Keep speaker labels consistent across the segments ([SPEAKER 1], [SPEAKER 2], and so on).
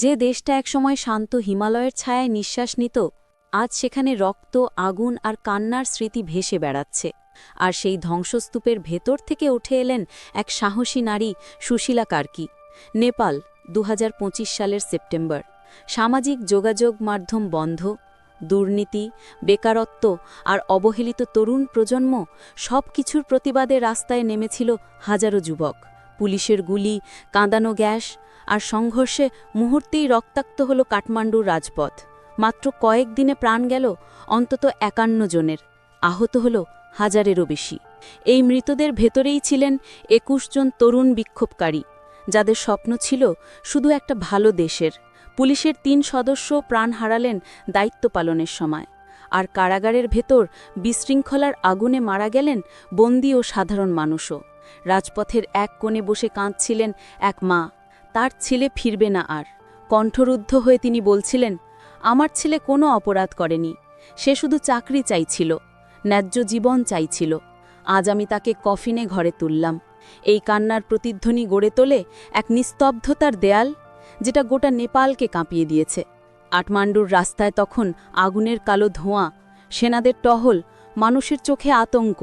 [SPEAKER 1] যে দেশটা একসময় শান্ত হিমালয়ের ছায়ায় নিঃশ্বাস নিত, আজ সেখানে রক্ত, আগুন আর কান্নার স্মৃতি ভেসে বেড়াচ্ছে। আর সেই ধ্বংসস্তূপের ভেতর থেকে উঠে এলেন এক সাহসী নারী, সুশীলা কার্কি। নেপাল, ২০২৫ সালের সেপ্টেম্বর। সামাজিক যোগাযোগ মাধ্যম বন্ধ, দুর্নীতি, বেকারত্ব আর অবহেলিত তরুণ প্রজন্ম সব কিছুর প্রতিবাদে রাস্তায় নেমেছিল হাজারো যুবক। পুলিশের গুলি, কাঁদানো গ্যাস আর সংঘর্ষে মুহূর্তেই রক্তাক্ত হল কাঠমান্ডুর রাজপথ। মাত্র কয়েকদিনে প্রাণ গেল অন্তত ৫১ জনের, আহত হল হাজারেরও বেশি। এই মৃতদের ভেতরেই ছিলেন ২১ জন তরুণ বিক্ষোভকারী, যাদের স্বপ্ন ছিল শুধু একটা ভালো দেশের। পুলিশের ৩ সদস্য প্রাণ হারালেন দায়িত্ব পালনের সময়। আর কারাগারের ভেতর বিশৃঙ্খলার আগুনে মারা গেলেন বন্দী ও সাধারণ মানুষও। রাজপথের এক কোণে বসে কাঁদছিলেন এক মা, তার ছেলে ফিরবে না আর। কণ্ঠরুদ্ধ হয়ে তিনি বলছিলেন, আমার ছেলে কোনো অপরাধ করেনি, সে শুধু চাকরি চাইছিল, ন্যায্য জীবন চাইছিল। আজ আমি তাকে কফিনে ঘরে তুললাম। এই কান্নার প্রতিধ্বনি গড়ে তোলে এক নিস্তব্ধতার দেয়াল, যেটা গোটা নেপালকে কাঁপিয়ে দিয়েছে। কাঠমান্ডুর রাস্তায় তখন আগুনের কালো ধোঁয়া, সেনাদের টহল, মানুষের চোখে আতঙ্ক,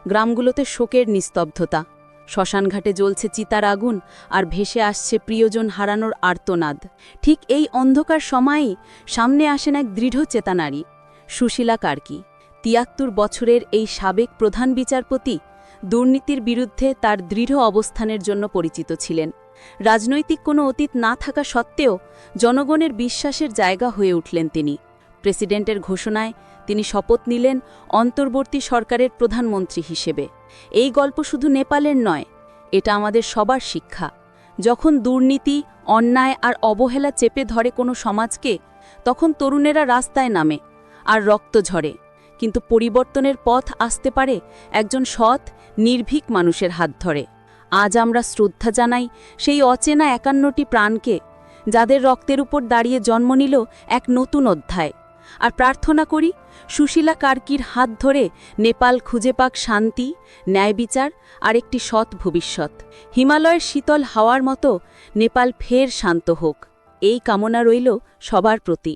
[SPEAKER 1] গ্রামগুলোতে শোকের নিস্তব্ধতা। শ্মশানঘাটে জ্বলছে চিতার আগুন, আর ভেসে আসছে প্রিয়জন হারানোর আর্তনাদ। ঠিক এই অন্ধকার সময়েই সামনে আসেন এক দৃঢ় চেতা নারী, সুশীলা কার্কি। ৭৩ বছরের এই সাবেক প্রধান বিচারপতি দুর্নীতির বিরুদ্ধে তার দৃঢ় অবস্থানের জন্য পরিচিত ছিলেন। রাজনৈতিক কোনো অতীত না থাকা সত্ত্বেও জনগণের বিশ্বাসের জায়গা হয়ে উঠলেন তিনি। প্রেসিডেন্টের ঘোষণায় তিনি শপথ নিলেন অন্তর্বর্তী সরকারের প্রধানমন্ত্রী হিসেবে। এই গল্প শুধু নেপালের নয়, এটা আমাদের সবার শিক্ষা। যখন দুর্নীতি, অন্যায় আর অবহেলা চেপে ধরে কোনো সমাজকে, তখন তরুণেরা রাস্তায় নামে আর রক্ত ঝরে। কিন্তু পরিবর্তনের পথ আসতে পারে একজন সৎ, নির্ভীক মানুষের হাত ধরে। আজ আমরা শ্রদ্ধা জানাই সেই অচেনা ৫১টি প্রাণকে, যাদের রক্তের উপর দাঁড়িয়ে জন্ম নিল এক নতুন অধ্যায়। আর প্রার্থনা করি সুশীলা কার্কির হাত ধরে নেপাল খুঁজে পাক শান্তি, ন্যায় বিচার আর একটি সৎ ভবিষ্যৎ। হিমালয়ের শীতল হাওয়ার মতো নেপাল ফের শান্ত হোক, এই কামনা রইল সবার প্রতি।